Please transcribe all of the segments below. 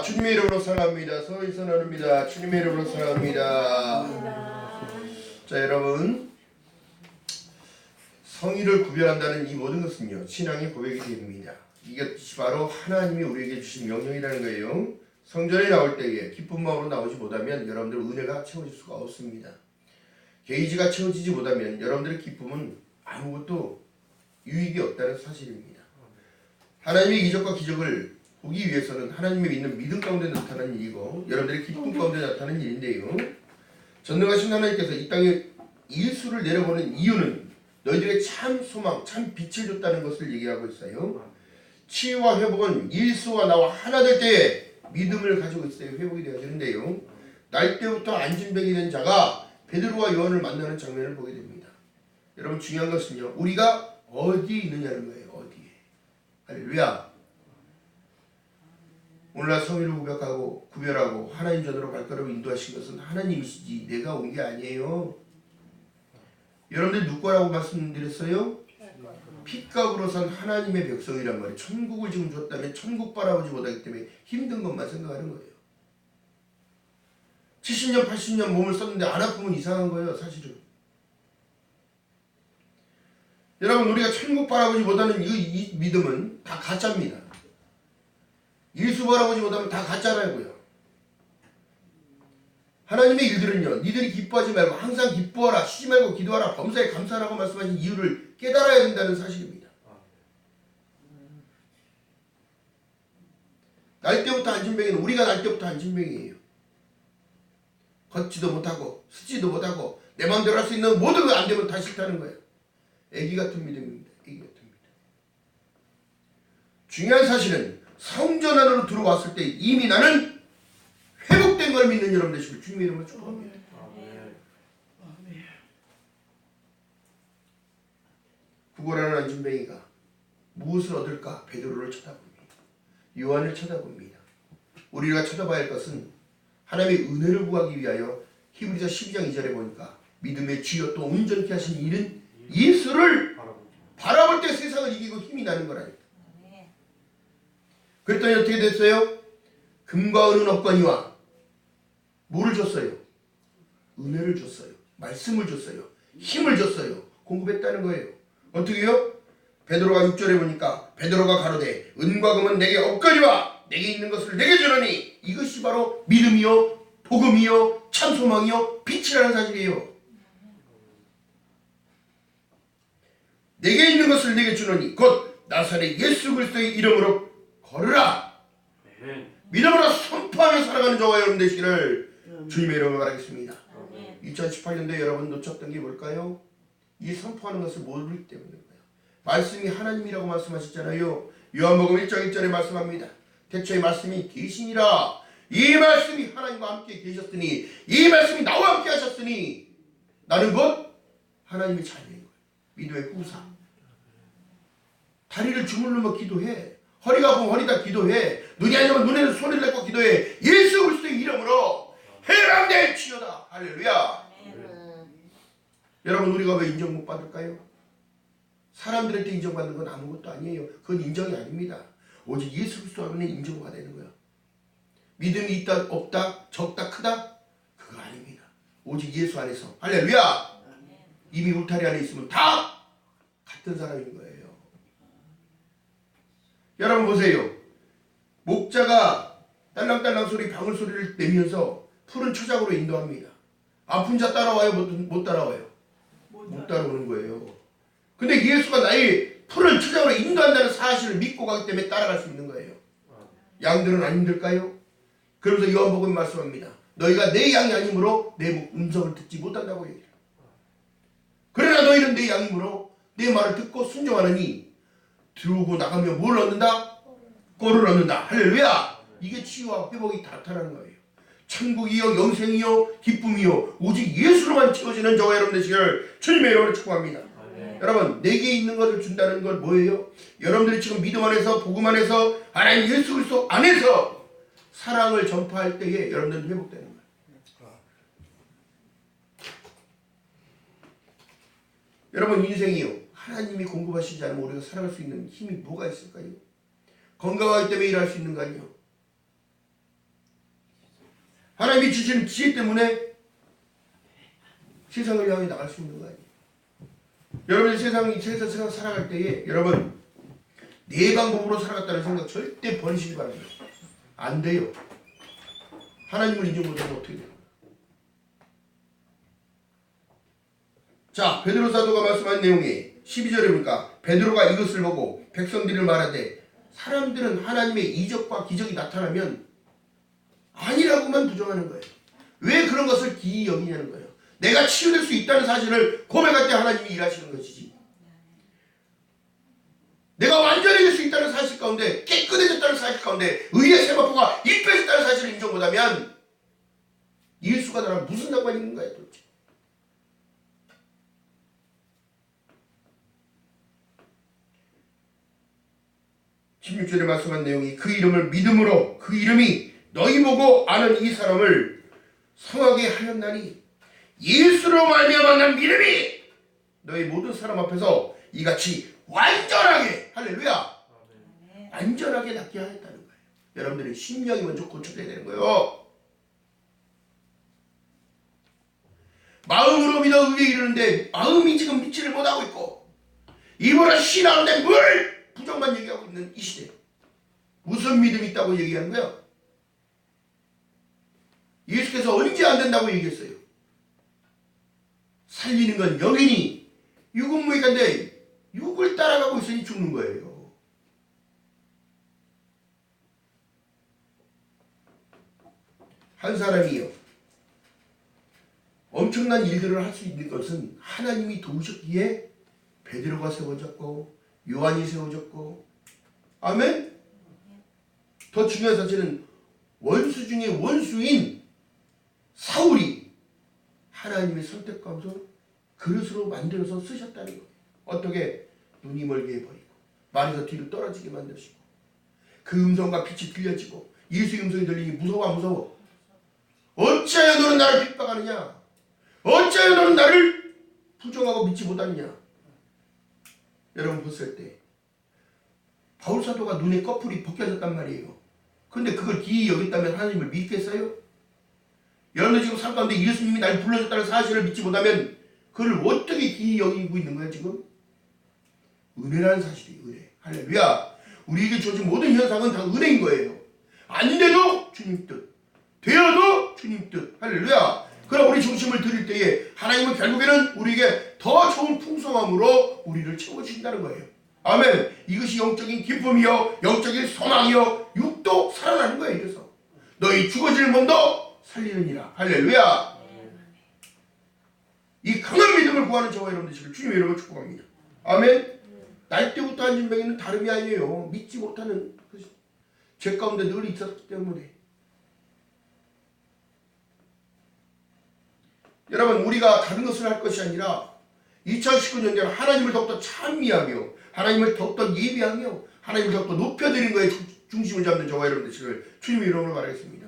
주님의 이름으로 사랑합니다. 서희선 나눕니다. 주님의 이름으로 사랑합니다. 자, 여러분, 성의를 구별한다는 이 모든 것은요, 신앙의 고백이 됩니다. 이것이 바로 하나님이 우리에게 주신 명령이라는 거예요. 성전에 나올 때에 기쁜 마음으로 나오지 못하면 여러분들 은혜가 채워질 수가 없습니다. 게이지가 채워지지 못하면 여러분들의 기쁨은 아무것도 유익이 없다는 사실입니다. 하나님의 이적과 기적을 보기 위해서는 하나님의 믿는 믿음 가운데 나타나는 일이고 여러분들의 기쁨 가운데 나타나는 일인데요. 전능하신 하나님께서 이 땅에 일수를 내려보는 이유는 너희들의 참 소망, 참 빛을 줬다는 것을 얘기하고 있어요. 치유와 회복은 일수와 나와 하나 될 때에 믿음을 가지고 있어야 회복이 되어지는데요. 날 때부터 안진뱅이 된 자가 베드로와 요한을 만나는 장면을 보게 됩니다. 여러분, 중요한 것은요, 우리가 어디에 있느냐는 거예요. 어디에. 할렐루야. 오늘날 성의를 구별하고 하나님 전으로 발걸음을 인도하신 것은 하나님이시지 내가 온 게 아니에요. 여러분들 누구라고 말씀드렸어요? 핏값으로 산 하나님의 백성이란 말이에요. 천국을 지금 줬다면 천국 바라보지 못하기 때문에 힘든 것만 생각하는 거예요. 70년 80년 몸을 썼는데 안 아프면 이상한 거예요. 사실은. 여러분, 우리가 천국 바라보지 못하는 이 믿음은 다 가짜입니다. 일수 바라보지 못하면 다 가짜라고요. 하나님의 일들은요, 니들이 기뻐하지 말고 항상 기뻐하라, 쉬지 말고 기도하라, 범사에 감사하라고 말씀하신 이유를 깨달아야 된다는 사실입니다. 날 때부터 안진뱅이는 우리가 날 때부터 안진뱅이에요. 걷지도 못하고 쓰지도 못하고 내 마음대로 할 수 있는 모든 거 안 되면 다 싫다는 거예요. 애기 같은 믿음입니다. 애기 같은 믿음. 중요한 사실은 성전 안으로 들어왔을 때 이미 나는 회복된 걸 믿는 여러분 되시고 주님의 이름으로 축복합니다. 구걸하는 안진뱅이가 무엇을 얻을까? 베드로를 쳐다봅니다. 요한을 쳐다봅니다. 우리가 쳐다봐야 할 것은 하나님의 은혜를 구하기 위하여 히브리서 12장 2절에 보니까 믿음의 주여 또 온전케 하신 이는 예수를 바라볼 때 세상을 이기고 힘이 나는 거라니까. 그랬더니 어떻게 됐어요? 금과 은은 없거니와 뭐를 줬어요? 은혜를 줬어요. 말씀을 줬어요. 힘을 줬어요. 공급했다는 거예요. 어떻게요? 베드로가 6절에 보니까 베드로가 가로되 은과 금은 내게 없거니와 내게 있는 것을 내게 주노니 이것이 바로 믿음이요 복음이요 참 소망이요 빛이라는 사실이에요. 내게 있는 것을 내게 주노니 곧 나사렛 예수 그리스도의 이름으로 걸으라. 믿음으로 선포하며 살아가는 저와 여러분 되시기를 주님의 이름으로 바라겠습니다. 2018년도에 여러분 놓쳤던 게 뭘까요? 이 선포하는 것을 모르기 때문인 거예요. 말씀이 하나님이라고 말씀하셨잖아요. 요한복음 1장 1절에 말씀합니다. 태초에 말씀이 계시니라. 이 말씀이 하나님과 함께 계셨으니 이 말씀이 나와 함께 하셨으니 나는 곧 하나님의 자녀인 거예요. 믿음의 후사. 다리를 주물르며 기도해. 허리가 아프면 허리다 기도해. 눈이 안 좋으면 눈에는 손을 내고 기도해. 예수 그리스도의 이름으로 해방될 치요다. 할렐루야. 여러분, 우리가 왜 인정 못 받을까요? 사람들한테 인정받는 건 아무것도 아니에요. 그건 인정이 아닙니다. 오직 예수 그리스도 안에 인정받아야 되는 거야. 믿음이 있다 없다 적다 크다 그거 아닙니다. 오직 예수 안에서 할렐루야. 이미 울타리 안에 있으면 다 같은 사람인 거예요. 여러분 보세요. 목자가 딸랑딸랑 소리 방울 소리를 내면서 푸른 초장으로 인도합니다. 아픈 자 따라와요? 못 따라와요? 못 따라오는 거예요. 근데 예수가 나의 푸른 초장으로 인도한다는 사실을 믿고 가기 때문에 따라갈 수 있는 거예요. 양들은 안 힘들까요? 그러면서 요한복음이 말씀합니다. 너희가 내 양이 아니므로 내 음성을 듣지 못한다고 얘기해요. 그러나 너희는 내 양이므로 내 말을 듣고 순종하느니 들어오고 나가면 뭘 얻는다? 꼴을 얻는다. 할렐루야. 이게 치유와 회복이 나타나는 거예요. 천국이요 영생이요 기쁨이요 오직 예수로만 채워지는 저와 여러분 되시기를 주님의 이름으로 축복합니다. 여러분, 내게 있는 것을 준다는 건 뭐예요? 여러분들이 지금 믿음 안에서 복음 안에서 하나님 예수 그리스도 안에서 사랑을 전파할 때에 여러분들은 회복되는 거예요. 여러분, 인생이요 하나님이 공급하시지 않으면 우리가 살아갈 수 있는 힘이 뭐가 있을까요? 건강하기 때문에 일할 수 있는 거 아니에요? 하나님이 주시는 지혜 때문에 세상을 향해 나갈 수 있는 거 아니에요. 여러분이 세상 살아갈 때에 여러분 내 방법으로 살아갔다는 생각 절대 버리시기 바랍니다. 안 돼요. 하나님을 인정 못하면 어떻게 돼요? 자, 베드로 사도가 말씀한 내용이 12절에 보니까 베드로가 이것을 보고 백성들을 말하되 사람들은 하나님의 이적과 기적이 나타나면 아니라고만 부정하는 거예요. 왜 그런 것을 기이 여기냐는 거예요. 내가 치유될 수 있다는 사실을 고백할 때 하나님이 일하시는 것이지. 내가 완전해질 수 있다는 사실 가운데, 깨끗해졌다는 사실 가운데 의의 세마포가 입혀졌다는 사실을 인정 못하면 예수가 나랑 무슨 상관이 있는 거야 도대체. (16) 절에 말씀한 내용이 그 이름을 믿음으로 그 이름이 너희 보고 아는 이 사람을 성하게 하였나니 예수로 말미암아 난 믿음이 너희 모든 사람 앞에서 이같이 완전하게 할렐루야 완전하게 낫게 하였다는 거예요. 여러분들의 심령이 먼저 고쳐져야 되는 거예요. 마음으로 믿어 의에 이르는데 마음이 지금 믿지를 못하고 있고 입으로 신하는데 뭘 부정만 얘기하고 있는 이 시대. 무슨 믿음이 있다고 얘기하는 거야? 예수께서 언제 안 된다고 얘기했어요? 살리는 건 영이니 육은 무익한데 육을 따라가고 있으니 죽는 거예요. 한 사람이요 엄청난 일들을 할 수 있는 것은 하나님이 도우셨기에 베드로가 세워졌고 요한이 세워졌고 아멘. 더 중요한 사실은 원수 중에 원수인 사울이 하나님의 선택 가운데 그릇으로 만들어서 쓰셨다는 거예요. 어떻게? 눈이 멀게 해버리고 말에서 뒤로 떨어지게 만드시고 그 음성과 빛이 들려지고 예수의 음성이 들리니 무서워 안 무서워? 어찌하여 너는 나를 핍박하느냐? 어찌하여 너는 나를 부정하고 믿지 못하느냐? 여러분 봤을 때 바울 사도가 눈에 꺼풀이 벗겨졌단 말이에요. 근데 그걸 기이 여겼다면 하나님을 믿겠어요? 여러분들 지금 삶 가운데 예수님이 날 불러줬다는 사실을 믿지 못하면 그를 어떻게 기이 여기고 있는 거야 지금? 은혜라는 사실이에요. 은혜. 할렐루야. 우리에게 주어진 모든 현상은 다 은혜인 거예요. 안 돼도 주님 뜻, 되어도 주님 뜻. 할렐루야. 그럼 우리 중심을 드릴 때에 하나님은 결국에는 우리에게 더 좋은 풍성함으로 우리를 채워주신다는 거예요. 아멘. 이것이 영적인 기쁨이요 영적인 소망이요 육도 살아나는 거예요. 이래서 너희 죽어질 몸도 살리느니라. 할렐루야. 이 강한 믿음을 구하는 저와 여러분들 지금 주님의 이름으로 축복합니다. 아멘. 날 때부터 앉은 병에는 다름이 아니에요. 믿지 못하는 죄 가운데 늘 있었기 때문에. 여러분 우리가 다른 것을 할 것이 아니라 2019년에는 하나님을 더욱더 찬미하며 하나님을 더욱더 예비하며 하나님을 더욱더 높여드리는 거에 중심을 잡는 저와 여러분들 주님의 이름으로 말하겠습니다.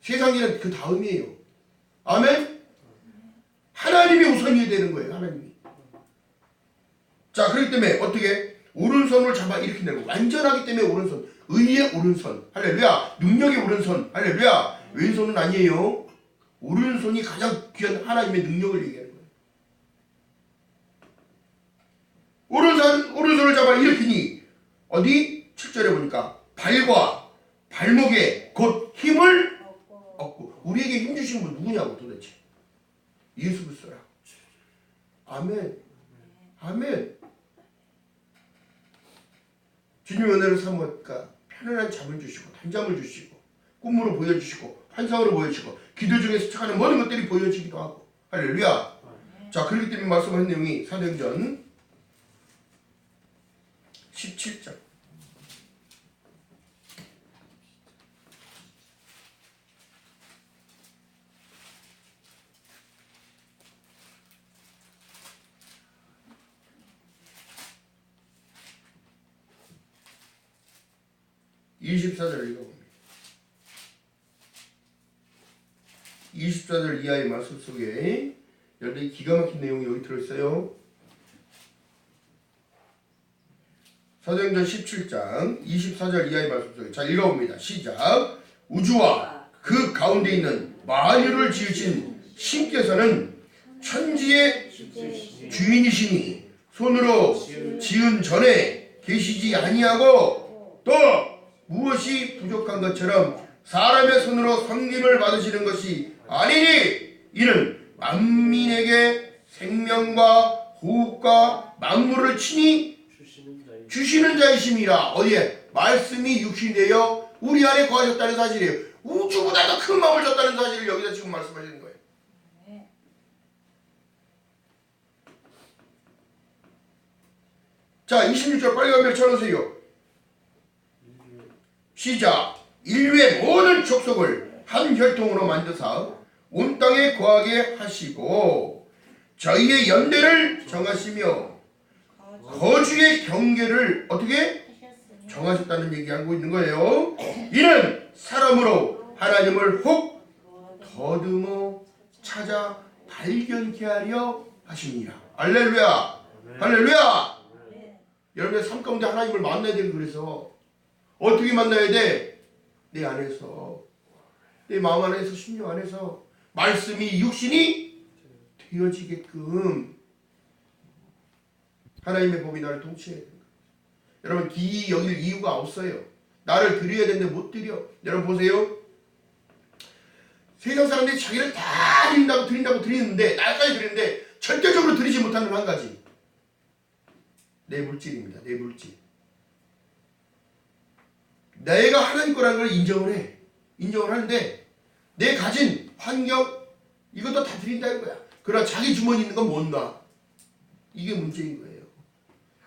세상에는 그 다음이에요. 아멘. 하나님이 우선이 되는 거예요. 하나님이. 자 그렇기 때문에 어떻게 오른손을 잡아 이렇게 내고 완전하기 때문에 오른손 의의 오른손 할렐루야 능력의 오른손 할렐루야 왼손은 아니에요. 오른손이 가장 귀한 하나님의 능력을 얘기하는 거예요. 오른손을 잡아 일으키니 어디 7절에 보니까 발과 발목에 곧 힘을 얻고 우리에게 힘 주시는 분 누구냐고 도대체 예수 그리스도라. 아멘. 아멘. 주님의 은혜를 사모하니까 편안한 잠을 주시고 단잠을 주시고 꿈으로 보여주시고 환상으로 보여주시고 기도 중에 스쳐가는 모든 것들이 보여지기도 하고 할렐루야. 자 그렇기 때문에 말씀한 내용이 사도행전 17장 24절을 읽어봅니다. 24절 이하의 말씀 속에 여러분들이 기가 막힌 내용이 여기 들어있어요. 사도행전 17장 24절 이하의 말씀 속에 자 읽어봅니다. 시작. 우주와 그 가운데 있는 만유를 지으신 신께서는 천지의 주인이시니 손으로 지은 전에 계시지 아니하고 또 무엇이 부족한 것처럼 사람의 손으로 섬김을 받으시는 것이 아니니 이는 만민에게 생명과 호흡과 만물을 친히 주시는 자이심이라. 어디에? 말씀이 육신이 되어 우리 안에 거하셨다는 사실이에요. 우주보다 더 큰 마음을 줬다는 사실을 여기서 지금 말씀하시는 거예요. 자, 26절 빨리 가면 쳐놓으세요. 시작. 인류의 모든 족속을 한 혈통으로 만드사 온 땅에 거하게 하시고 저희의 연대를 정하시며 거주의 경계를 어떻게 정하셨다는 얘기하고 있는 거예요. 이는 사람으로 하나님을 혹 더듬어 찾아 발견케 하려 하십니다. 할렐루야. 할렐루야. 여러분의 삶 가운데 하나님을 만나야 되고, 그래서 어떻게 만나야 돼? 내 안에서, 내 마음 안에서, 심령 안에서 말씀이 육신이 되어지게끔 하나님의 법이 나를 통치해야 된다. 여러분, 기이 여길 이유가 없어요. 나를 드려야 되는데 못 드려. 여러분 보세요. 세상 사람들이 자기를 다 드린다고 드리는데, 나까지 드리는데 절대적으로 드리지 못하는 한 가지, 내 물질입니다. 내 물질. 내가 하나님 거라는 걸 인정을 해. 인정을 하는데 내 가진 환경 이것도 다 드린다는 거야. 그러나 자기 주머니 있는 건 못 놔. 이게 문제인 거예요.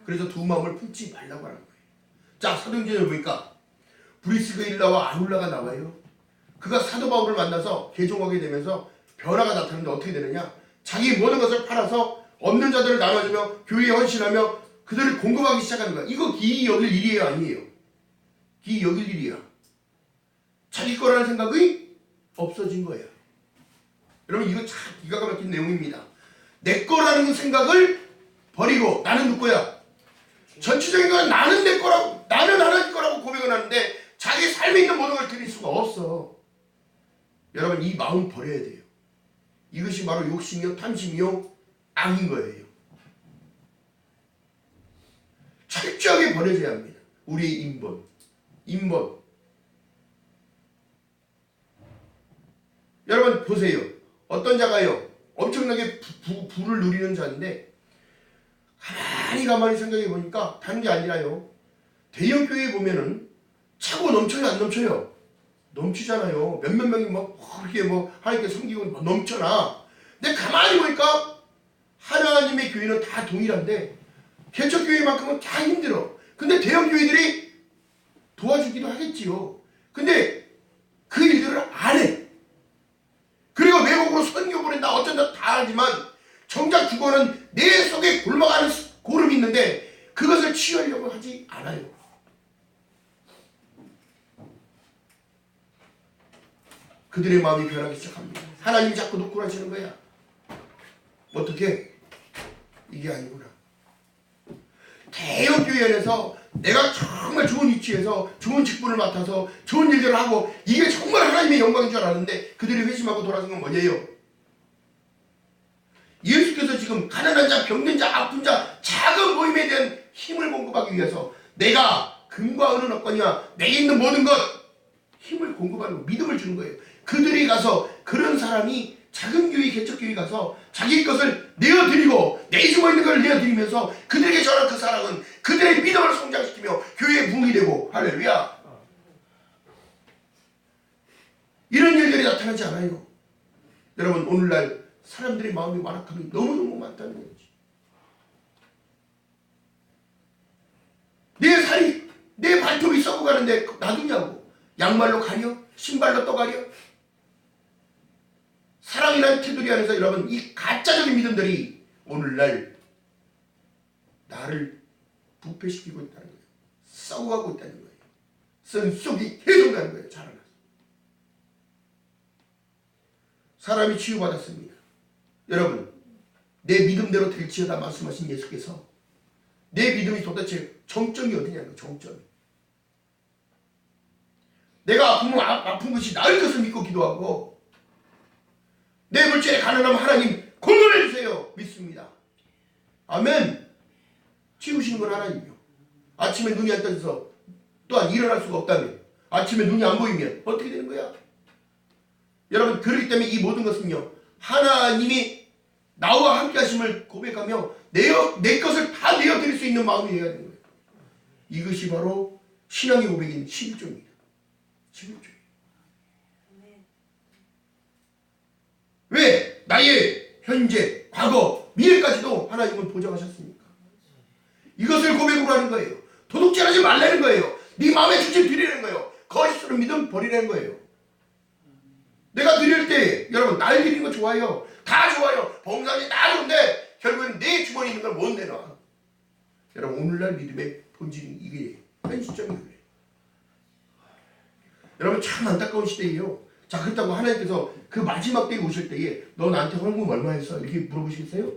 그래서 두 마음을 품지 말라고 하는 거예요. 자, 사도행전을 보니까 브리스가일라와 아울라가 나와요. 그가 사도 바울을 만나서 개종하게 되면서 변화가 나타나는데 어떻게 되느냐? 자기 모든 것을 팔아서 없는 자들을 나눠주며 교회에 헌신하며 그들을 공급하기 시작하는 거야. 이거 기이 여길 일이에요, 아니에요? 기이 여길 일이야. 자기 거라는 생각이 없어진 거예요. 여러분, 이거 참 기가 막힌 내용입니다. 내 거라는 생각을 버리고 나는 누구야? 전체적인 건 나는 내 거라고, 나는 하나님 거라고 고백을 하는데 자기 삶에 있는 모든 걸 드릴 수가 없어. 여러분, 이 마음 버려야 돼요. 이것이 바로 욕심이요, 탐심이요, 악인 거예요. 철저하게 버려져야 합니다. 우리의 인본. 여러분 보세요. 어떤 자가요, 엄청나게 부를 누리는 자인데 가만히 생각해 보니까 다른 게 아니라요, 대형 교회에 보면은 차고 넘쳐요, 안 넘쳐요? 넘치잖아요. 몇몇 명이 그렇게 하나님께 섬기고 넘쳐나. 근데 가만히 보니까 하나님의 교회는 다 동일한데 개척교회만큼은 다 힘들어. 근데 대형 교회들이 도와주기도 하겠지요. 근데 그 일들을 안 해. 그리고 외국으로 선교 보낸다 어쩐다 다 하지만 정작 그거는 내 속에 골마가는 고름이 있는데 그것을 치유하려고 하지 않아요. 그들의 마음이 변하기 시작합니다. 하나님이 자꾸 놓고 하시는 거야. 어떻게? 이게 아니구나. 대형 교회 안에서 내가 정말 좋은 위치에서 좋은 직분을 맡아서 좋은 일들을 하고 이게 정말 하나님의 영광인 줄 알았는데 그들이 회심하고 돌아선 건 뭐예요? 예수께서 지금 가난한 자, 병든 자, 아픈 자, 작은 모임에 대한 힘을 공급하기 위해서 내가 금과 은은 없거니와 내게 있는 모든 것 힘을 공급하는 거, 믿음을 주는 거예요. 그들이 가서 그런 사람이 작은 교회, 개척교회 가서 자기 것을 내어드리고 내 주머니 있는 걸 내어드리면서 그들에게 전한 그 사랑은 그들의 믿음을 성장시키며 교회의 부흥이 되고, 할렐루야, 이런 일들이 나타나지 않아요. 여러분, 오늘날 사람들의 마음이 완악함이 너무너무 많다는 거지. 내 살이, 내 발톱이 썩어가는데 놔두냐고. 양말로 가려? 신발로 또 가려? 사랑이라는 테두리 안에서 여러분, 이 가짜적인 믿음들이 오늘날 나를 부패시키고 있다는 거예요. 썩어가고 있다는 거예요. 선 속이 계속 가는 거예요. 자라나서. 사람이 치유받았습니다. 여러분, 내 믿음대로 될지어다 말씀하신 예수께서 내 믿음이 도대체 정점이 어디냐는 거예요. 정점이. 내가 아프면 아픈 것이 나을 것을 믿고 기도하고 내 물질에 가난하면 하나님 공급해 주세요. 믿습니다. 아멘. 치우시는 건 하나님이요. 아침에 눈이 안 떠져서 또한 일어날 수가 없다면 아침에 눈이 안 보이면 어떻게 되는 거야? 여러분 그렇기 때문에 이 모든 것은요 하나님이 나와 함께 하심을 고백하며 내 것을 다 내어드릴 수 있는 마음이 되어야 되는 거예요. 이것이 바로 신앙의 고백인 11조입니다. 11조. 왜? 나의 현재, 과거, 미래까지도 하나님은 보장하셨습니까? 이것을 고백으로 하는 거예요. 도둑질하지 말라는 거예요. 네 마음에 중심 드리는 거예요. 거짓으로 믿음 버리라는 거예요. 내가 드릴 때 여러분 날 드리는 거 좋아요. 다 좋아요. 봉사이 다 좋은데 결국엔 내 주머니에 있는 걸 못 내놔. 여러분 오늘날 믿음의 본질이 이게 현실적인 거예요. 여러분 참 안타까운 시대예요. 자 그렇다고 하나님께서 그 마지막 때에 오실 때에 너 나한테 헌금 얼마 했어? 이렇게 물어보시겠어요?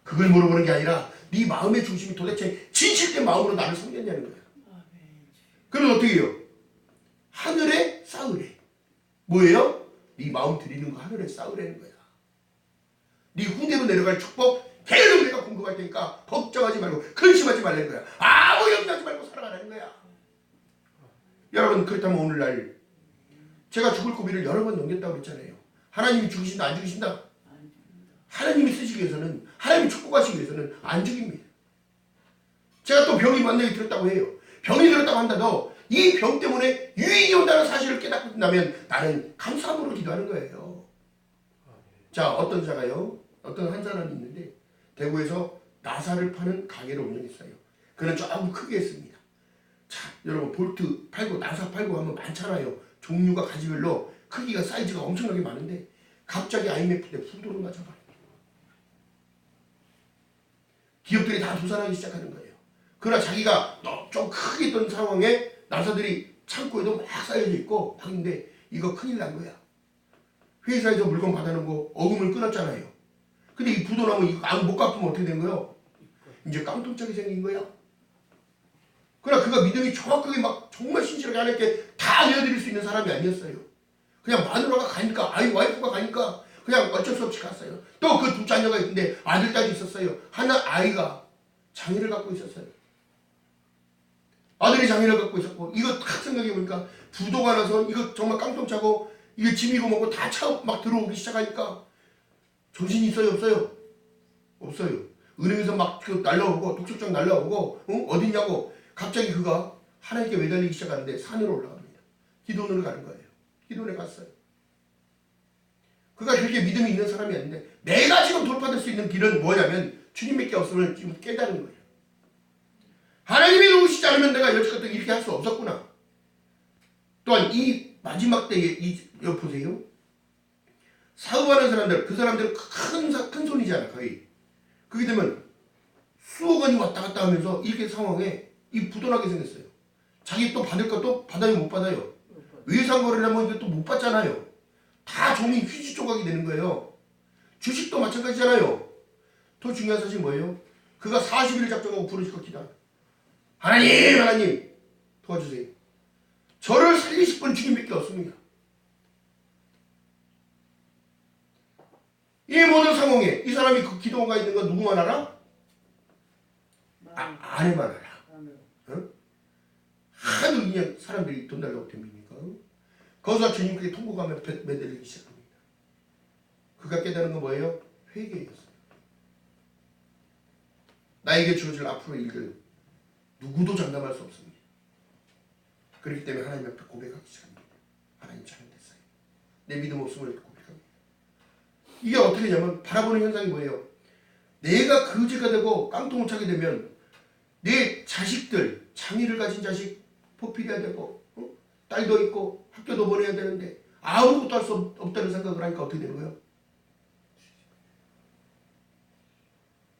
그걸 물어보는 게 아니라 네 마음의 중심이 도대체 진실된 마음으로 나를 섬겼냐는 거야. 그럼 어떻게 해요? 하늘에 쌓으래. 뭐예요? 네 마음 드리는 거 하늘에 쌓으라는 거야. 네 후대로 내려갈 축복 계속 내가 공급할 테니까 걱정하지 말고 근심하지 말라는 거야. 아무 염려하지 말고 살아가라는 거야. 여러분 그렇다면 오늘날 제가 죽을 고비를 여러 번 넘겼다고 그랬잖아요. 하나님이 죽이신다 안 죽이신다? 하나님이 쓰시기 위해서는 하나님이 축복하시기 위해서는 안 죽입니다. 제가 또 병이 만나게 들었다고 해요. 병이 들었다고 한다도 이 병 때문에 유익이 온다는 사실을 깨닫고 든다면 나는 감사함으로 기도하는 거예요. 자 어떤 자가요. 어떤 한 사람이 있는데 대구에서 나사를 파는 가게를 운영했어요. 그는 조금 크게 했습니다. 자 여러분 볼트 팔고 나사 팔고 하면 많잖아요. 종류가 가지별로 크기가 사이즈가 엄청나게 많은데 갑자기 IMF 때 후도를 맞아버려요. 기업들이 다 도산하기 시작하는 거예요. 그러나 자기가 좀 크게 있던 상황에 나사들이 창고에도 막 쌓여져 있고 막 있는데 이거 큰일 난 거야. 회사에서 물건 받아놓은 거 어금을 끊었잖아요. 근데 이 부도 나면 이거 못 갚으면 어떻게 된 거예요? 이제 깡통짝이 생긴 거예요. 그러나 그가 믿음이 정확하게 막 정말 신실하게 하나님께 다 내어드릴 수 있는 사람이 아니었어요. 그냥 마누라가 가니까 와이프가 가니까 그냥 어쩔 수 없이 갔어요. 또 그 두 자녀가 있는데 아들, 딸이 있었어요. 하나 아이가 장애를 갖고 있었어요. 아들이 장애를 갖고 있었고 이거 딱 생각해보니까 부도가 나서 이거 정말 깡통 차고 이게 짐이고 뭐고 다 차 막 들어오기 시작하니까 정신이 있어요 없어요? 없어요. 은행에서 막 날라오고 독촉장 날라오고 어딨냐고 갑자기 그가 하나님께 매달리기 시작하는데 산으로 올라갑니다. 기도원으로 가는 거예요. 기도원에 갔어요. 그가 그렇게 믿음이 있는 사람이 아닌데 내가 지금 돌파될 수 있는 길은 뭐냐면 주님밖에 없음을 지금 깨달은 거예요. 하나님이 도우시지 않으면 내가 여지껏 이렇게 할 수 없었구나. 또한 이 마지막 때에 여기 보세요. 사업하는 사람들 그 사람들은 큰 손이잖아 거의. 그렇게 되면 수억 원이 왔다 갔다 하면서 이렇게 상황에 이 부도나게 생겼어요. 자기 또 받을 것도 받아요 못 받아요. 외상거래를 하면 이게 또 못 받잖아요. 다 종이 휴지 조각이 되는 거예요. 주식도 마찬가지잖아요. 더 중요한 사실이 뭐예요? 그가 40일을 작정하고 부르짖고 기도하는 하나님 도와주세요. 저를 살리실 분 주님밖에 없습니다. 이 모든 상황에 이 사람이 그 기도원가 있는 거 누구만 알아? 아내만 알아. 어? 하도 그냥 사람들이 돈 달라고 덤비니까 거기서 주님께 통곡하며 매달리기 시작합니다. 그가 깨달은 건 뭐예요? 회개였어요. 나에게 주어질 앞으로 일들 누구도 장담할 수 없습니다. 그렇기 때문에 하나님 앞에 고백하기 시작합니다. 하나님 잘못했어요. 내 믿음 없음을 고백합니다. 이게 어떻게 되냐면 바라보는 현상이 뭐예요? 내가 거지가 되고 깡통을 차게 되면 내 자식들, 장애를 가진 자식 포피해야 되고 딸도 있고 학교도 보내야 되는데 아무것도 할 수 없다는 생각을 하니까 어떻게 되는 거예요?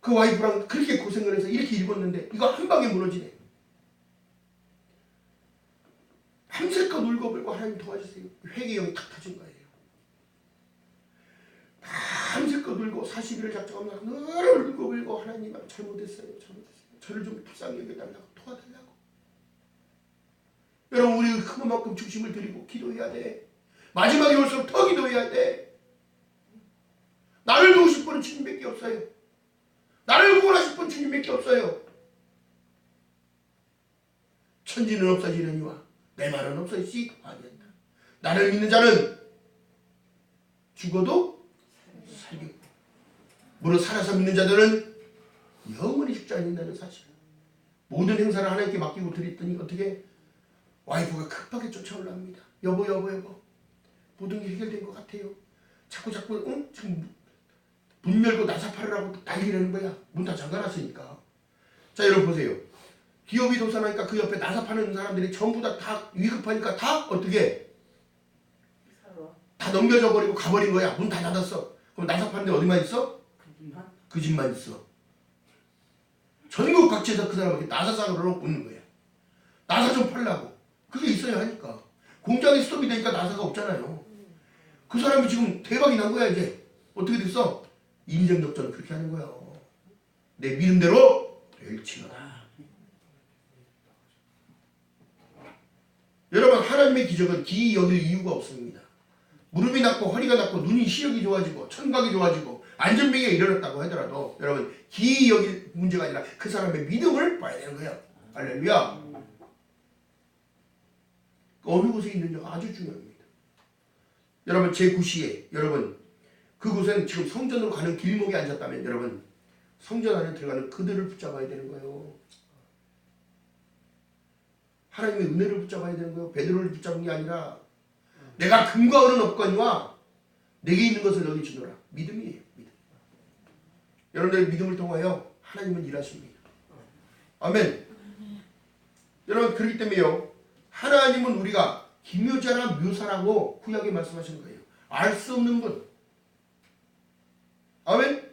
그 와이프랑 그렇게 고생을 해서 이렇게 입었는데 이거 한 방에 무너지네. 밤새껏 울고불고 하나님 도와주세요. 회개형이 탁 터진 거예요. 밤새껏 울고 40일을 작정하면서 늘 울고불고 하나님 잘못했어요. 저를 좀 불쌍히 여겨달라고 도와달라고. 여러분 우리 큰 만큼 중심을 들이고 기도해야 돼. 마지막에 올수록 더 기도해야 돼. 나를 도우실 분은 주님밖에 없어요. 나를 구원하실 분 주님밖에 없어요. 천지는 없어지느니와 내 말은 없어지지 아니한다. 나를 믿는 자는 죽어도 살겠고 무릇 살아서 믿는 자들은 영원히 죽지 않는다는 사실. 모든 행사를 하나님께 맡기고 드렸더니 어떻게 와이프가 급하게 쫓아올랍니다. 여보 모든 게 해결된 것 같아요. 자꾸 지금 문 열고 나사파를 하고 난리라는 거야. 문 다 잠가놨으니까. 자 여러분 보세요. 기업이 도산하니까 그 옆에 나사 파는 사람들이 전부 다 위급하니까 다 어떻게 다 넘겨져 버리고 가버린 거야. 문 다 닫았어. 그럼 나사 파는데 어디만 있어? 그 집만 있어. 전국 각지에서 그 사람에게 나사상으로 오는 거야. 나사 좀 팔라고. 그게 있어야 하니까. 공장이 스톱이 되니까 나사가 없잖아요. 그 사람이 지금 대박이 난 거야 이제. 어떻게 됐어? 인생 역전을 그렇게 하는 거야. 내 믿음대로 될지어다. 여러분 하나님의 기적은 기이 여길 이유가 없습니다. 무릎이 낫고 허리가 낫고 눈이 시력이 좋아지고 청각이 좋아지고 안전병에 일어났다고 하더라도 여러분 기이 여길 문제가 아니라 그 사람의 믿음을 봐야 되는 거야. 할렐루야. 어느 곳에 있느냐가 아주 중요합니다. 여러분 제9시에 여러분 그곳에는 지금 성전으로 가는 길목에 앉았다면 여러분 성전 안에 들어가는 그들을 붙잡아야 되는 거예요. 하나님의 은혜를 붙잡아야 되는 거예요. 베드로를 붙잡은 게 아니라 내가 금과 은은 없거니와 내게 있는 것을 너희 주노라. 믿음이에요. 믿음. 여러분들의 믿음을 통하여 하나님은 일하십니다. 아멘. 여러분 그렇기 때문에요. 하나님은 우리가 기묘자나 묘사라고 구약에 말씀하시는 거예요. 알 수 없는 분. 아멘.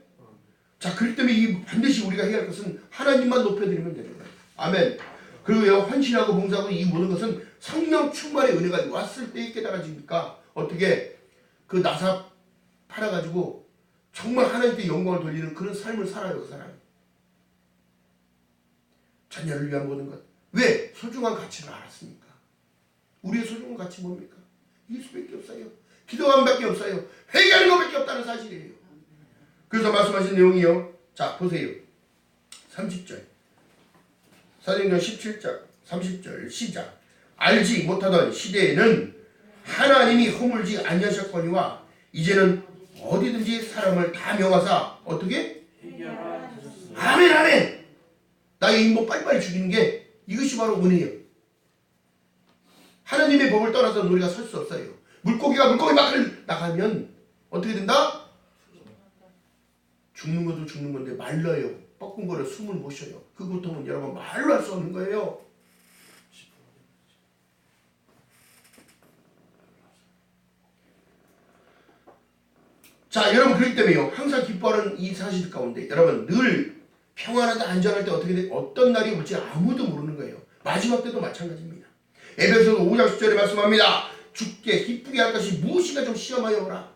자 그렇기 때문에 이 반드시 우리가 해야 할 것은 하나님만 높여드리면 되는 거예요. 아멘. 그리고요 헌신하고 봉사하고 이 모든 것은 성령 충만의 은혜가 왔을 때에 깨달아지니까 어떻게 그 나사 팔아가지고 정말 하나님께 영광을 돌리는 그런 삶을 살아요. 그 사람이. 자녀를 위한 모든 것. 왜? 소중한 가치를 알았으니까. 우리의 소중한 가치 뭡니까? 예수밖에 없어요. 기도함밖에 없어요. 회개하는 것밖에 없다는 사실이에요. 그래서 말씀하신 내용이요. 자 보세요. 30절 사도행전 17장 30절 시작. 알지 못하던 시대에는 하나님이 허물지 아니하셨거니와 이제는 어디든지 사람을 다 명하사 어떻게? 아멘 아멘. 나의 인복 빨리빨리 죽이는 게 이것이 바로 은혜예요. 하나님의 법을 떠나서는 우리가 설 수 없어요. 물고기가 물고기 밖을 나가면 어떻게 된다? 죽는 것도 죽는 건데 말라요. 뻐끔거려 숨을 못 쉬어요. 그 고통은 여러분 말로 할 수 없는 거예요. 자 여러분 그렇기 때문에요. 항상 기뻐하는 이 사실 가운데 여러분 늘 평안하다 안전할 때 어떻게 돼? 어떤 날이 올지 아무도 모르는 거예요. 마지막 때도 마찬가지입니다. 에베소서 5장 10절에 말씀합니다. 죽게 기쁘게 할 것이 무엇인가 좀 시험하여 오라.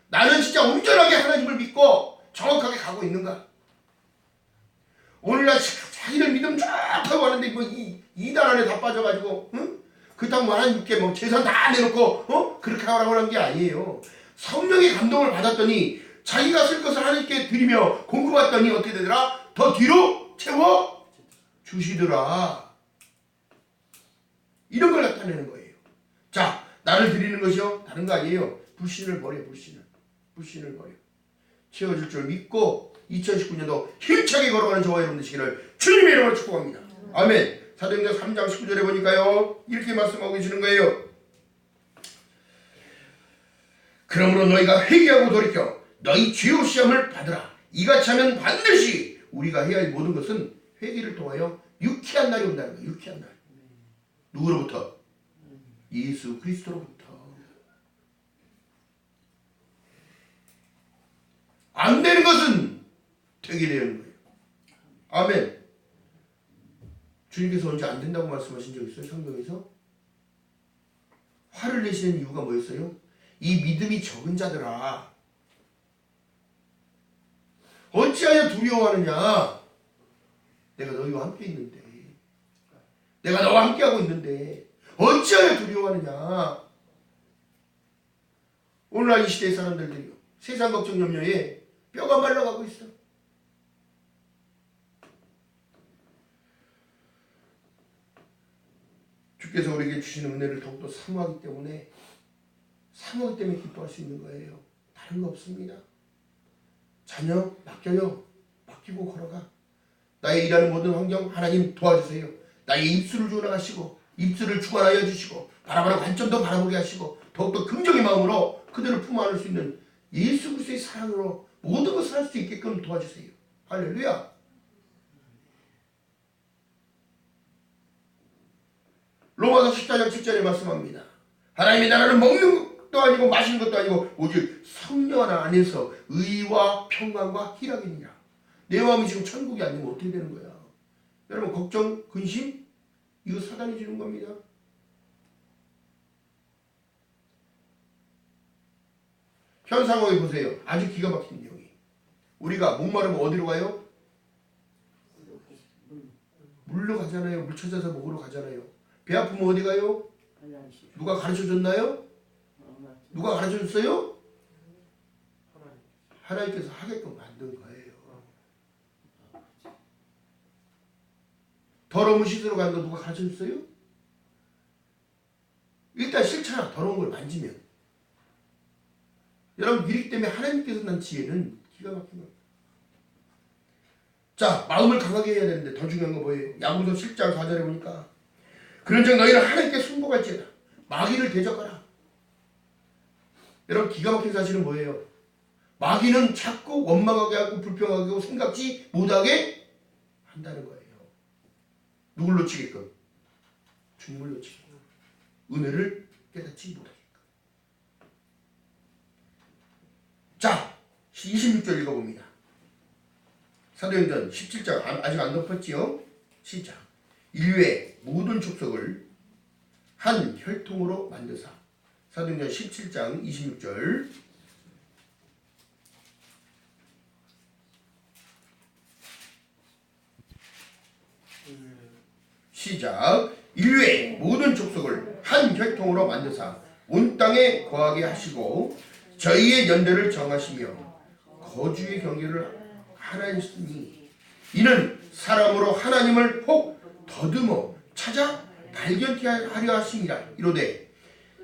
나는 진짜 온전하게 하나님을 믿고 정확하게 가고 있는가? 오늘날 자기를 믿음 쫙 하고 하는데 뭐 이단 안에 다 빠져가지고 응? 그렇다고 하나님께 뭐 재산 다 내놓고 그렇게 하라고 하는 게 아니에요. 성령의 감동을 받았더니 자기가 쓸 것을 하나님께 드리며 공급받더니 어떻게 되더라? 더 뒤로 채워 주시더라. 이런 걸 나타내는 거예요. 자 나를 드리는 것이요 다른 거 아니에요. 불신을 버려. 불신을 버려. 채워줄 줄 믿고 2019년도 힘차게 걸어가는 저와 여러분 되시기를 주님의 이름으로 축복합니다. 아멘. 사도행전 3장 19절에 보니까요 이렇게 말씀하고 계시는 거예요. 그러므로 너희가 회개하고 돌이켜 너희 죄의 시험을 받으라. 이같이 하면 반드시 우리가 해야 할 모든 것은 회개를 통하여 유쾌한 날이 온다는 거예요. 유쾌한 날. 누구로부터? 예수 그리스도로부터. 안 되는 것은 되게 되는 거예요. 아멘. 주님께서 언제 안 된다고 말씀하신 적 있어요? 성경에서? 화를 내시는 이유가 뭐였어요? 이 믿음이 적은 자들아 어찌하여 두려워하느냐? 내가 너희와 함께 있는데 내가 너와 함께하고 있는데 어찌하여 두려워하느냐. 오늘날 이 시대의 사람들이요, 세상 걱정 염려에 뼈가 말라가고 있어. 주께서 우리에게 주시는 은혜를 더욱더 사모하기 때문에 기뻐할 수 있는 거예요. 다른 거 없습니다. 자녀 맡겨요. 맡기고 걸어가. 나의 일하는 모든 환경 하나님 도와주세요. 나의 입술을 주관하시고 입술을 주관하여 주시고 바라보는 관점도 바라보게 하시고 더욱더 긍정의 마음으로 그들을 품어 안을 수 있는 예수 그리스도의 사랑으로 모든 것을 할 수 있게끔 도와주세요. 할렐루야. 로마서 14장 7절에 말씀합니다. 하나님의 나라는 먹는 것도 아니고 마시는 것도 아니고 오직 성령 하나 안에서 의와 평강과 희락이니라. 내 마음이 지금 천국이 아니면 어떻게 되는 거야? 여러분 걱정, 근심 이거 사단이 주는 겁니다. 현 상황에 보세요. 아주 기가 막힌 내용이. 우리가 목마르면 어디로 가요? 물로 가잖아요. 물 찾아서 먹으러 가잖아요. 배 아프면 어디 가요? 누가 가르쳐줬나요? 누가 가르쳐줬어요? 하나님께서 하게끔 만든 거예요. 더러운 씻으러 가는 거 누가 가르쳐줬어요? 일단 싫잖아. 더러운 걸 만지면. 여러분 이렇기 때문에 하나님께서 난 지혜는 기가 막힌 겁니다. 자, 마음을 강하게 해야 되는데 더 중요한 거 뭐예요? 야고보서 7장 4절에 보니까 그런즉 너희는 하나님께 순복할지어다 마귀를 대적하라. 여러분 기가 막힌 사실은 뭐예요? 마귀는 자꾸 원망하게 하고 불평하게 하고 생각지 못하게 한다는 거예요. 누굴 놓치게끔? 주님을 놓치게끔. 은혜를 깨닫지 못하게끔. 자, 26절 읽어봅니다. 사도행전 17장 아직 안 덮었지요? 시작. 인류의 모든 족속을 한 혈통으로 만드사. 사도행전 17장 26절. 시작. 인류의 모든 족속을 한 혈통으로 만드사 온 땅에 거하게 하시고 저희의 연대를 정하시며 거주의 경계를 하나이시니 이는 사람으로 하나님을 혹 더듬어 찾아 발견케 하려 하심이라. 이로되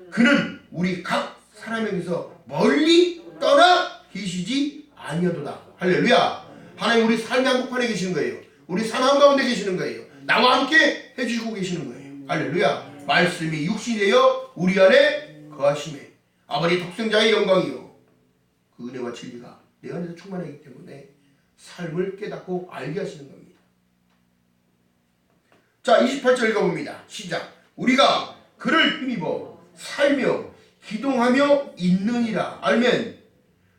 그는 우리 각 사람에게서 멀리 떠나 계시지 아니하도다. 할렐루야. 하나님 우리 삶의 한복판에 계시는 거예요. 우리 삶 한가운데 계시는 거예요. 나와 함께 해주시고 계시는 거예요. 할렐루야. 말씀이 육신이 되어 우리 안에 거하심에 아버지 독생자의 영광이요 그 은혜와 진리가 내 안에서 충만하기 때문에 삶을 깨닫고 알게 하시는 겁니다. 자, 28절 읽어봅니다. 시작. 우리가 그를 힘입어 살며 기동하며 있느니라. 아멘.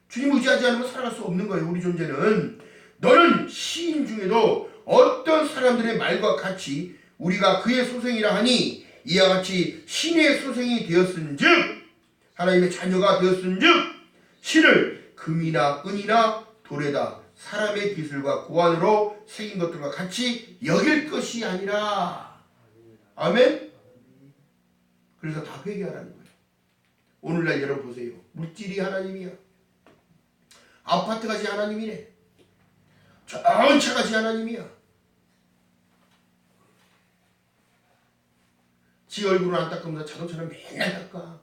주님 의지하지 않으면 살아갈 수 없는 거예요. 우리 존재는. 너는 시인 중에도 어떤 사람들의 말과 같이 우리가 그의 소생이라 하니 이와 같이 신의 소생이 되었은즉 하나님의 자녀가 되었은즉 신을 금이나 은이나 돌에다 사람의 기술과 고안으로 새긴 것들과 같이 여길 것이 아니라. 아멘. 그래서 다 회개하라는 거예요. 오늘날 여러분 보세요. 물질이 하나님이야. 아파트가 지 하나님이네. 좋은 차가 지 하나님이야. 지 얼굴은 안 닦으면서 자동차는 맨날 닦아.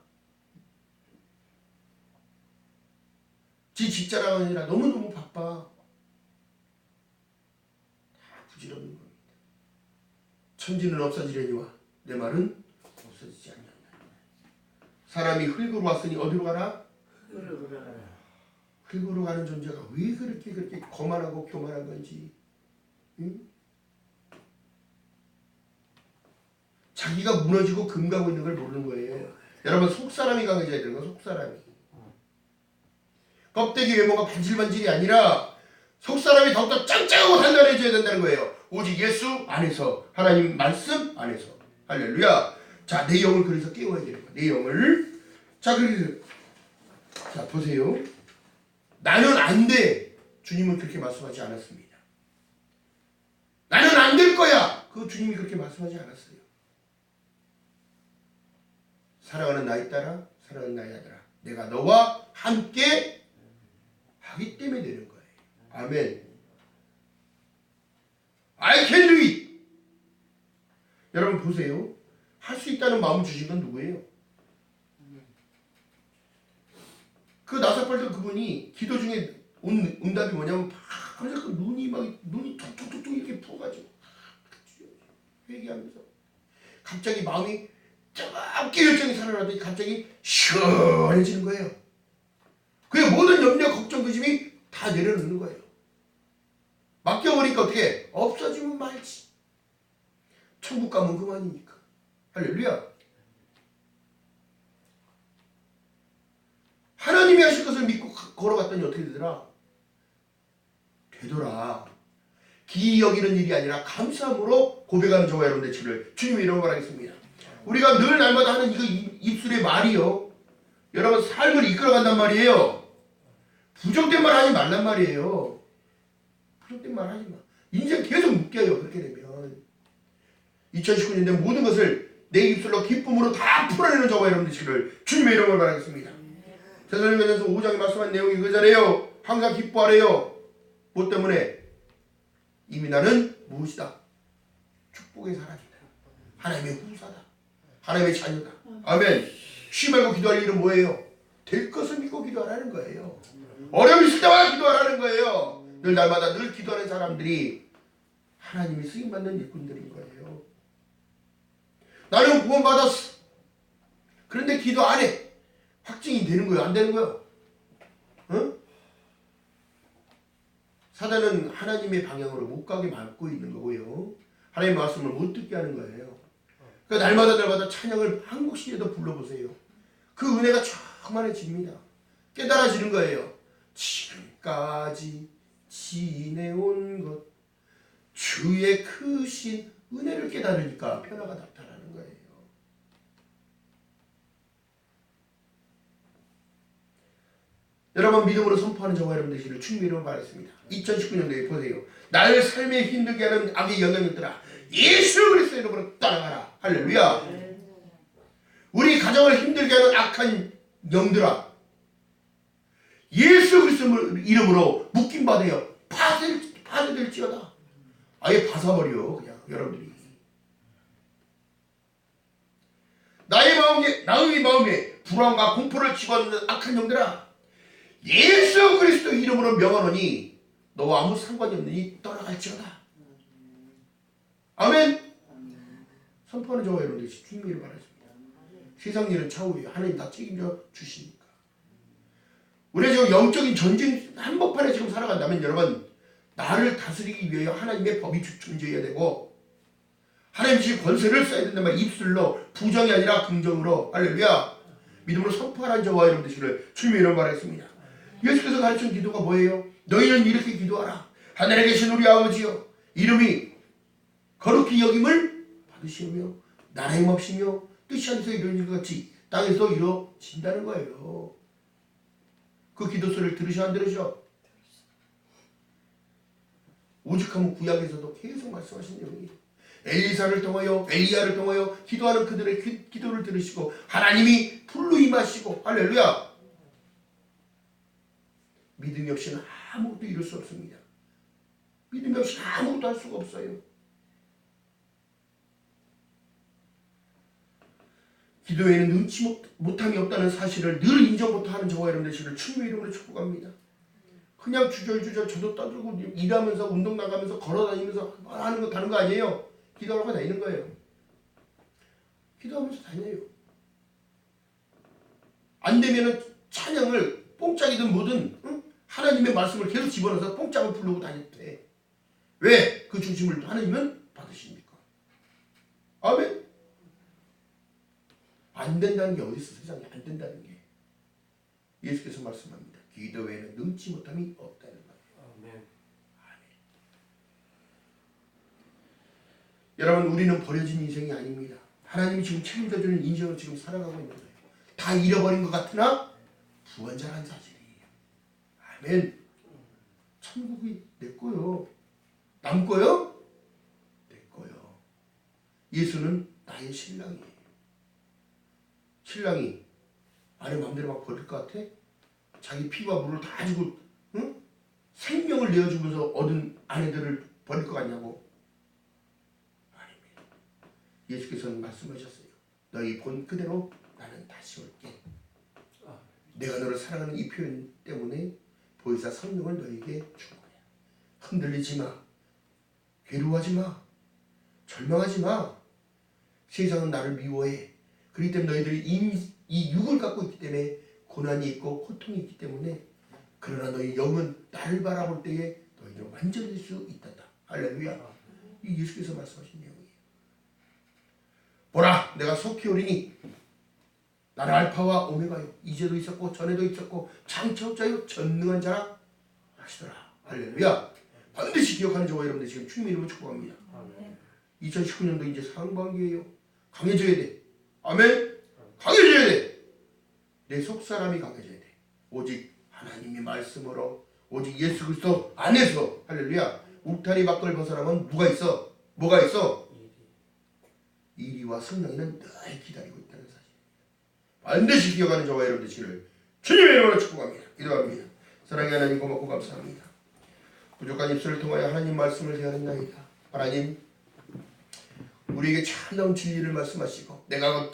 지 집자랑은 아니라 너무너무 바빠. 다 부질없는 겁니다. 천지는 없어지려니와 내 말은 없어지지 않는다. 사람이 흙으로 왔으니 어디로 가라? 흙으로 가는 존재가 왜 그렇게 거만하고 교만한 건지. 응? 자기가 무너지고 금가고 있는 걸 모르는 거예요. 여러분 속사람이 강해져야 되는 거예요. 속사람이. 껍데기 외모가 반질반질이 아니라 속사람이 더욱더 짱짱하고 단단해져야 된다는 거예요. 오직 예수 안에서, 하나님 말씀 안에서. 할렐루야. 자, 내 영을 그래서 깨워야 되는 거예요. 내 영을. 자, 그래서 자 보세요. 나는 안 돼. 주님은 그렇게 말씀하지 않았습니다. 나는 안 될 거야. 그 주님이 그렇게 말씀하지 않았어요. 사랑하는 나의 딸아, 사랑하는 나의 아들아, 내가 너와 함께 하기 때문에 되는 거예요. 아멘. I can do it. 여러분 보세요. 할 수 있다는 마음 주신 건 누구예요? 그 나사팔던 그분이 기도 중에 온 응답이 뭐냐면 항상 그 눈이 툭툭툭툭 이렇게 부어가지고 회개하면서 갑자기 마음이 뜨겁게 열정이 살아나더니 갑자기 시원해지는 거예요. 그의 모든 염려, 걱정, 근심이 다 내려놓는 거예요. 맡겨버리니까 어떻게 없어지면 말지. 천국 가면 그만이니까. 할렐루야. 하나님이 하실 것을 믿고 걸어갔더니 어떻게 되더라? 되더라. 기이 여기는 일이 아니라 감사함으로 고백하는 저와 여러분들 치를 주님의 이름으로 바라겠습니다. 우리가 늘 날마다 하는 이거 입술의 말이요, 여러분 삶을 이끌어간단 말이에요. 부정된 말 하지 말란 말이에요. 부정된 말 하지 마. 인생 계속 묶여요. 그렇게 되면 2019년에 모든 것을 내 입술로 기쁨으로 다 풀어내는 저와 여러분들 치를 주님의 이름으로 바라겠습니다. 데살로니가전서 5장에 말씀한 내용이 그자래요. 항상 기뻐하래요. 뭐 때문에? 이미 나는 무엇이다? 축복의 사람이다. 하나님의 후사다. 하나님의 자녀다. 아멘. 쉬 말고 기도할 일은 뭐예요? 될 것을 믿고 기도하라는 거예요. 어려움이 있을 때마다 기도하라는 거예요. 늘 날마다 늘 기도하는 사람들이 하나님이 쓰임받는 일꾼들인 거예요. 나는 구원받았어. 그런데 기도 안 해. 확증이 되는 거예요? 안 되는 거예요? 응? 사단은 하나님의 방향으로 못 가게 막고 있는 거고요. 하나님의 말씀을 못 듣게 하는 거예요. 그러니까 날마다 찬양을 한 곡씩이라도 불러보세요. 그 은혜가 충만해집니다. 깨달아지는 거예요. 지금까지 지내온 것 주의 크신 은혜를 깨달으니까 변화가 나타나는 거예요. 여러분 믿음으로 선포하는 저와 여러분 되시기를 주님의 이름으로 바라겠습니다. 2019년도에 보세요. 나를 삶에 힘들게 하는 악의 영향력들아 예수 그리스도의 이름으로 떠나가라. 할렐루야. 우리 가정을 힘들게 하는 악한 영들아 예수 그리스도 이름으로 묶임받아요. 파괴될지어다. 아예 파사버려 그냥 여러분들이. 나의 마음에 불안과 공포를 집어넣는 악한 영들아 예수 그리스도 이름으로 명하노니 너와 아무 상관이 없느니 떠나갈지어다. 아멘. 선포하는 저와 여러분들 주님의 이름을 바라겠습니다. 세상 일은 차후에 하나님 다 책임져 주시니까. 우리가 지금 영적인 전쟁 한복판에 지금 살아간다면 여러분 나를 다스리기 위하여 하나님의 법이 존재해야 되고 하나님이 지금 권세를 써야 된단 말이에요. 입술로 부정이 아니라 긍정으로. 할렐루야. 믿음으로 선포하는 저와 여러분 되시기를 주님의 이름으로 바라겠습니다. 예수께서 가르친 기도가 뭐예요? 너희는 이렇게 기도하라. 하늘에 계신 우리 아버지여 이름이 거룩히 여김을 받으시며 나라 힘없이며 뜻이 안에서 이루어진 것 같이 땅에서 이루어진다는 거예요. 그 기도 소리를 들으셔 안 들으셔? 오죽하면 구약에서도 계속 말씀하신 내용이에요. 엘리사를 통하여 엘리야를 통하여 기도하는 그들의 기도를 들으시고 하나님이 불로 임하시고 할렐루야. 믿음이 없이는 아무것도 이룰 수 없습니다. 믿음이 없이 아무것도 할 수가 없어요. 기도에는 눈치 못함이 없다는 사실을 늘 인정부터 하는 저와 여러분들 되시기를 주님의 이름으로 축복합니다. 그냥 주절주절 저도 떠들고 일하면서 운동 나가면서 걸어다니면서 하는 거 다른 거 아니에요. 기도하고 다니는 거예요. 기도하면서 다녀요. 안 되면은 찬양을 뽕짝이든 뭐든 하나님의 말씀을 계속 집어넣어서 뽕짝을 부르고 다닐 때 왜? 그 중심을 하나님은 받으십니까? 아멘. 안 된다는 게 어디 있어? 세상에 안 된다는 게. 예수께서 말씀합니다. 기도 외에는 능치 못함이 없다는 거예요. 아멘. 아멘. 여러분 우리는 버려진 인생이 아닙니다. 하나님이 지금 책임져주는 인생을 지금 살아가고 있는 거예요. 다 잃어버린 것 같으나 부원자란 사실이에요. 아멘. 천국이 내 거요. 남 거요? 내 거요. 예수는 나의 신랑이에요. 신랑이 아내 마음대로 막 버릴 것 같아? 자기 피와 물을 다 주고 응? 생명을 내어주면서 얻은 아내들을 버릴 것 같냐고? 아닙니다. 예수께서는 말씀하셨어요. 너희 본 그대로 나는 다시 올게. 내가 너를 사랑하는 이 표현 때문에 보혜사 성령을 너에게 준 거야. 흔들리지 마. 괴로워하지 마. 절망하지 마. 세상은 나를 미워해. 그렇기 때문에 너희들이 이 육을 갖고 있기 때문에 고난이 있고 고통이 있기 때문에 그러나 너희 영은 나를 바라볼 때에 너희는 완전해질 수 있다. 할렐루야. 이 예수께서 말씀하신 내용이에요. 보라 내가 속히 오리니 나는 알파와 오메가요. 이제도 있었고 전에도 있었고 장차 없자요 전능한 자라 하시더라. 할렐루야. 반드시 기억하는 저와 여러분들 지금 주님의 이름으로 축복합니다. 2019년도 이제 상반기예요. 강해져야 돼. 아멘. 강해져야 돼. 내 속사람이 강해져야 돼. 오직 하나님의 말씀으로 오직 예수 그리스도 안에서 할렐루야. 울타리 밖을 벗어나면 누가 있어? 뭐가 있어? 이리와 성령이는 늘 기다리고 있다는 사실. 반드시 기억하는 저와 여러분들 되시기를 주님의 이름으로 축복합니다. 기도합니다. 사랑의 하나님 고맙고 감사합니다. 부족한 입술을 통하여 하나님 말씀을 대하는나이다. 하나님 우리에게 참다운 진리를 말씀하시고 내가